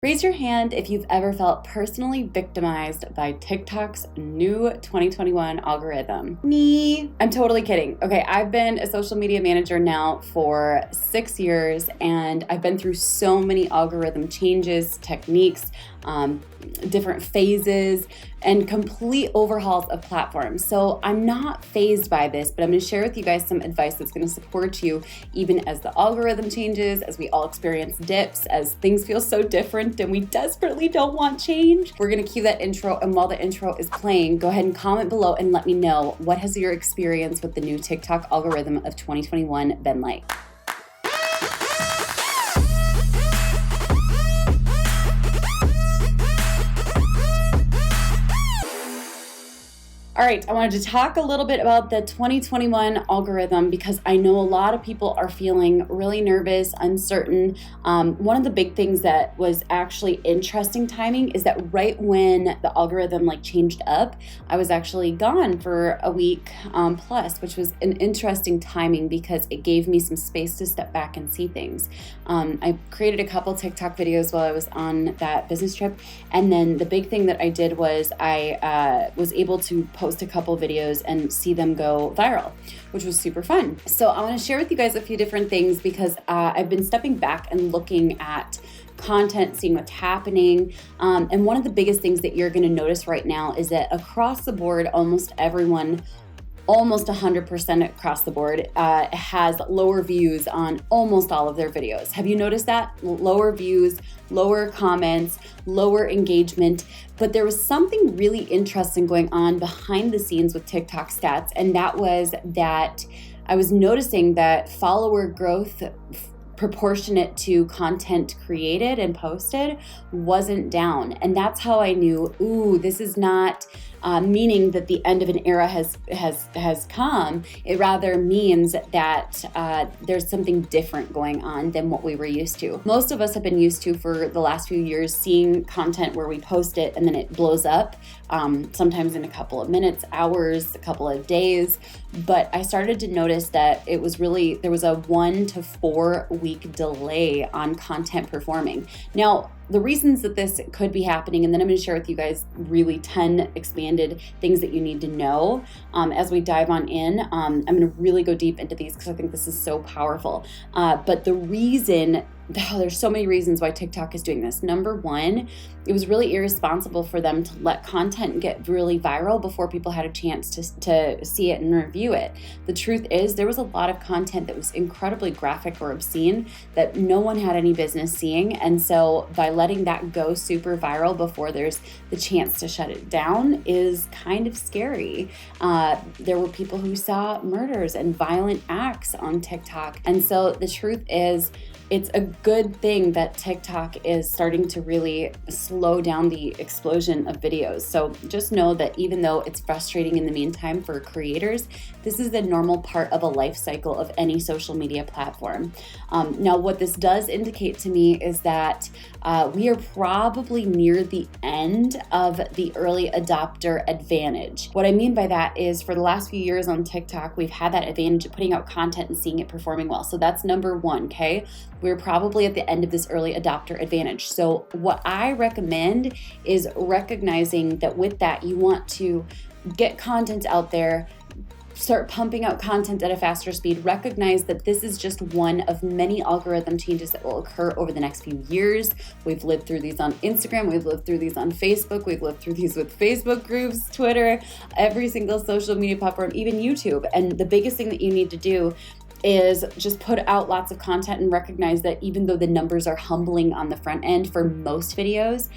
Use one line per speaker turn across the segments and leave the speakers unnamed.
Raise your hand if you've ever felt personally victimized by TikTok's new 2021 algorithm. Me. I'm totally kidding. Okay, I've been a social media manager now for 6 years, and I've been through so many algorithm changes, techniques, different phases, and complete overhauls of platforms. So I'm not fazed by this, but I'm going to share with you guys some advice that's going to support you even as the algorithm changes, as we all experience dips, as things feel so different and we desperately don't want change. We're going to cue that intro, and while the intro is playing, go ahead and comment below and let me know, what has your experience with the new TikTok algorithm of 2021 been like? All right, I wanted to talk a little bit about the 2021 algorithm because I know a lot of people are feeling really nervous, uncertain. One of the big things that was actually interesting timing is that right when the algorithm changed up, I was actually gone for a week plus, which was an interesting timing because it gave me some space to step back and see things. I created a couple TikTok videos while I was on that business trip, and then the big thing that I did was I was able to post a couple videos and see them go viral, which was super fun. So I want to share with you guys a few different things because I've been stepping back and looking at content, seeing what's happening. And one of the biggest things that you're going to notice right now is that across the board, almost everyone, almost 100% across the board, has lower views on almost all of their videos. Have you noticed that? Lower views, lower comments, lower engagement. But there was something really interesting going on behind the scenes with TikTok stats, and that was that I was noticing that follower growth proportionate to content created and posted wasn't down. And that's how I knew, this is not meaning that the end of an era has come. It rather means that there's something different going on than what we were used to. Most of us have been used to, for the last few years, seeing content where we post it and then it blows up, sometimes in a couple of minutes, hours, a couple of days. But I started to notice that there was a 1 to 4 week delay on content performing. Now, the reasons that this could be happening, and then I'm going to share with you guys really 10 expanded things that you need to know as we dive on in. I'm going to really go deep into these because I think this is so powerful. But the reason, there's so many reasons why TikTok is doing this. Number one, it was really irresponsible for them to let content get really viral before people had a chance to see it and review it. The truth is, there was a lot of content that was incredibly graphic or obscene that no one had any business seeing. And so by letting that go super viral before there's the chance to shut it down is kind of scary. There were people who saw murders and violent acts on TikTok. And so the truth is, it's a good thing that TikTok is starting to really slow down the explosion of videos. So just know that even though it's frustrating in the meantime for creators, this is the normal part of a life cycle of any social media platform. Now, what this does indicate to me is that we are probably near the end of the early adopter advantage. What I mean by that is, for the last few years on TikTok, we've had that advantage of putting out content and seeing it performing well. So that's number one, okay? We're probably at the end of this early adopter advantage. So what I recommend is recognizing that with that, you want to get content out there, start pumping out content at a faster speed. Recognize that this is just one of many algorithm changes that will occur over the next few years. We've lived through these on Instagram. We've lived through these on Facebook. We've lived through these with Facebook groups, Twitter, every single social media platform, even YouTube. And the biggest thing that you need to do is just put out lots of content and recognize that even though the numbers are humbling on the front end for most videos,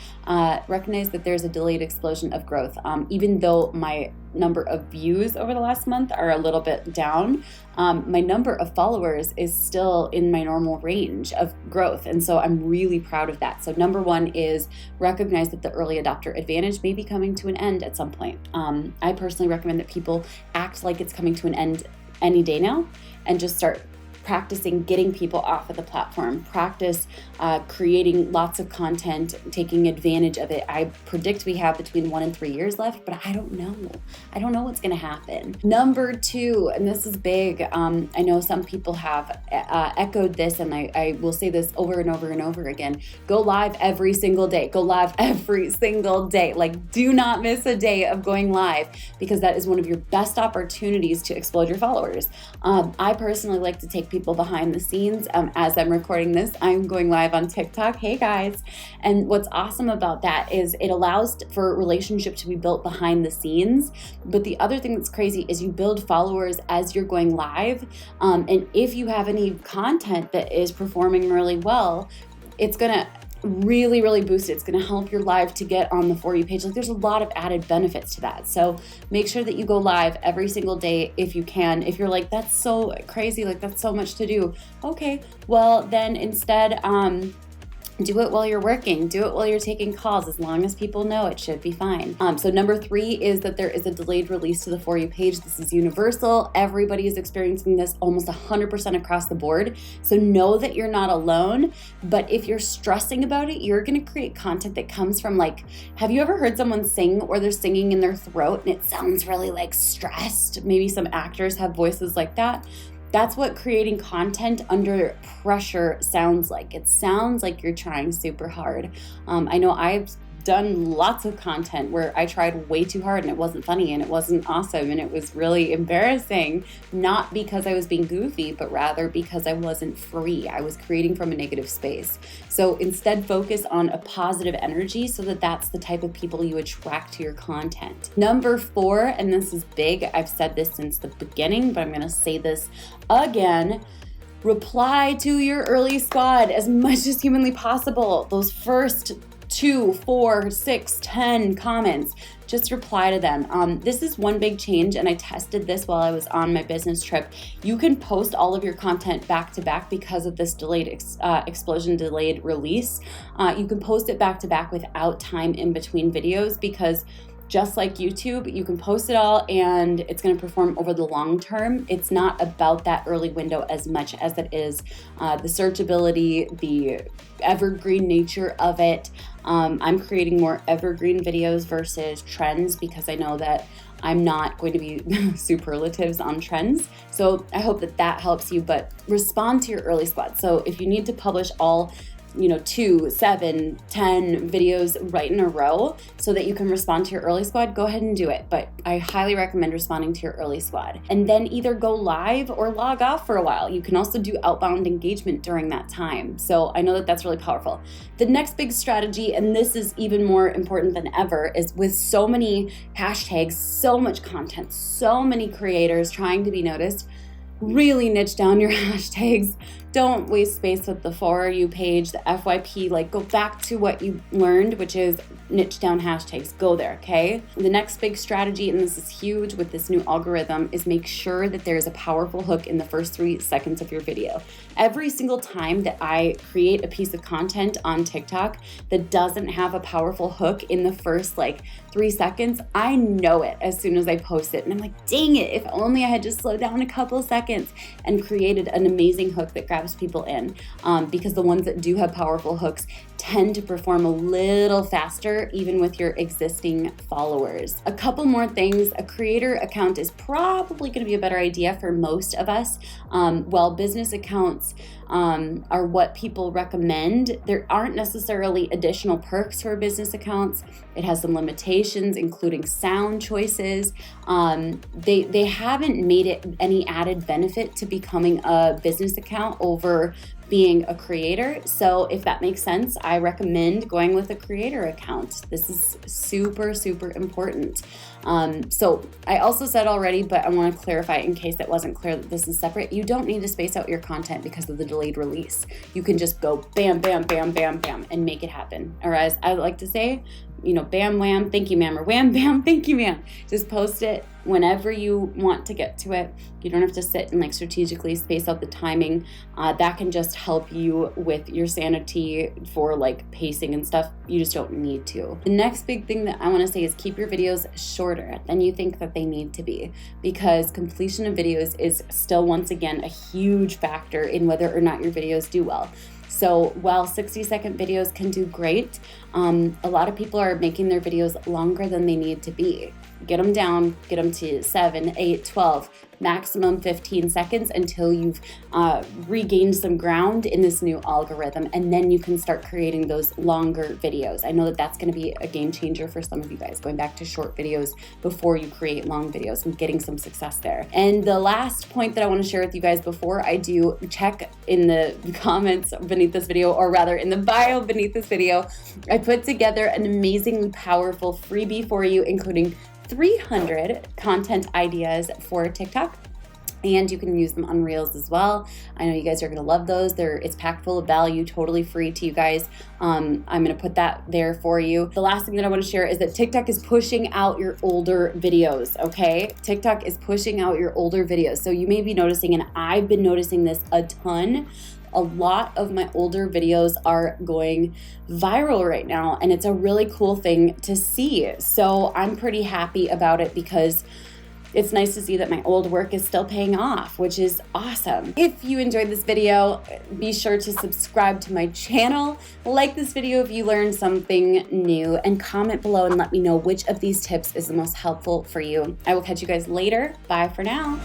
recognize that there's a delayed explosion of growth. Even though my number of views over the last month are a little bit down, my number of followers is still in my normal range of growth. And so I'm really proud of that. So number one is recognize that the early adopter advantage may be coming to an end at some point. I personally recommend that people act like it's coming to an end any day now and just start practicing getting people off of the platform, practice creating lots of content, taking advantage of it. I predict we have between 1 and 3 years left, but I don't know. I don't know what's going to happen. Number 2, and this is big. I know some people have echoed this, and I will say this over and over and over again. Go live every single day. Go live every single day. Like, do not miss a day of going live, because that is one of your best opportunities to explode your followers. I personally like to take people behind the scenes. As I'm recording this, I'm going live on TikTok. Hey guys. And what's awesome about that is it allows for a relationship to be built behind the scenes. But the other thing that's crazy is you build followers as you're going live. And if you have any content that is performing really well, it's going to really boost it. It's going to help your live to get on the For You page. Like, there's a lot of added benefits to that. So make sure that you go live every single day if you can. If you're like, that's so crazy, like that's so much to do. Okay, well then instead, do it while you're working. Do it while you're taking calls. As long as people know, it should be fine. So number 3 is that there is a delayed release to the For You page. This is universal. Everybody is experiencing this almost 100% across the board. So know that you're not alone. But if you're stressing about it, you're going to create content that comes from, like, have you ever heard someone sing or they're singing in their throat and it sounds really like stressed? Maybe some actors have voices like that. That's what creating content under pressure sounds like. It sounds like you're trying super hard. I know I've done lots of content where I tried way too hard and it wasn't funny and it wasn't awesome and it was really embarrassing, not because I was being goofy, but rather because I wasn't free. I was creating from a negative space. So instead, focus on a positive energy so that that's the type of people you attract to your content. Number 4, and this is big, I've said this since the beginning, but I'm going to say this again. Reply to your early squad as much as humanly possible. Those first 2, 4, 6, 10 comments, just reply to them. This is one big change, and I tested this while I was on my business trip. You can post all of your content back to back because of this delayed explosion delayed release. You can post it back to back without time in between videos, because just like YouTube, you can post it all and it's going to perform over the long term. It's not about that early window as much as it is the searchability, the evergreen nature of it. I'm creating more evergreen videos versus trends because I know that I'm not going to be superlatives on trends. So I hope that that helps you, but respond to your early squad. So if you need to publish all 2, 7, 10 videos right in a row so that you can respond to your early squad, go ahead and do it. But I highly recommend responding to your early squad. And then either go live or log off for a while. You can also do outbound engagement during that time. So I know that that's really powerful. The next big strategy, and this is even more important than ever, is with so many hashtags, so much content, so many creators trying to be noticed, really niche down your hashtags. Don't waste space with the For You page, the FYP. Like, go back to what you learned, which is niche down hashtags. Go there, okay? The next big strategy, and this is huge with this new algorithm, is make sure that there's a powerful hook in the first 3 seconds of your video. Every single time that I create a piece of content on TikTok that doesn't have a powerful hook in the first 3 seconds, I know it as soon as I post it. And I'm like, dang it, if only I had just slowed down a couple seconds and created an amazing hook that grabs people in, because the ones that do have powerful hooks tend to perform a little faster even with your existing followers. A couple more things. A creator account is probably going to be a better idea for most of us. While business accounts are what people recommend, there aren't necessarily additional perks for business accounts. It has some limitations, including sound choices. They haven't made it any added benefit to becoming a business account over being a creator. So if that makes sense, I recommend going with a creator account. This is super, super important. So I also said already, but I want to clarify in case it wasn't clear that this is separate. You don't need to space out your content because of the delayed release. You can just go bam, bam, bam, bam, bam, and make it happen. Or as I like to say, bam, wham, thank you, ma'am, or wham, bam, thank you, ma'am. Just post it whenever you want to get to it. You don't have to sit and like strategically space out the timing. That can just help you with your sanity for like pacing and stuff. You just don't need to. The next big thing that I want to say is keep your videos shorter than you think that they need to be, because completion of videos is still, once again, a huge factor in whether or not your videos do well. So while 60-second videos can do great, a lot of people are making their videos longer than they need to be. Get them down, get them to 7, 8, 12, maximum 15 seconds until you've regained some ground in this new algorithm, and then you can start creating those longer videos. I know that that's going to be a game changer for some of you guys, going back to short videos before you create long videos and getting some success there. And the last point that I want to share with you guys before I do, check in the comments beneath this video, or rather in the bio beneath this video, I put together an amazingly powerful freebie for you, including 300 content ideas for TikTok, and you can use them on Reels as well. I know you guys are gonna love those. It's packed full of value, totally free to you guys. I'm gonna put that there for you. The last thing that I wanna share is that TikTok is pushing out your older videos, okay? TikTok is pushing out your older videos. So you may be noticing, and I've been noticing this a ton, a lot of my older videos are going viral right now, and it's a really cool thing to see. So I'm pretty happy about it, because it's nice to see that my old work is still paying off, which is awesome. If you enjoyed this video, be sure to subscribe to my channel, like this video if you learned something new, and comment below and let me know which of these tips is the most helpful for you. I will catch you guys later. Bye for now.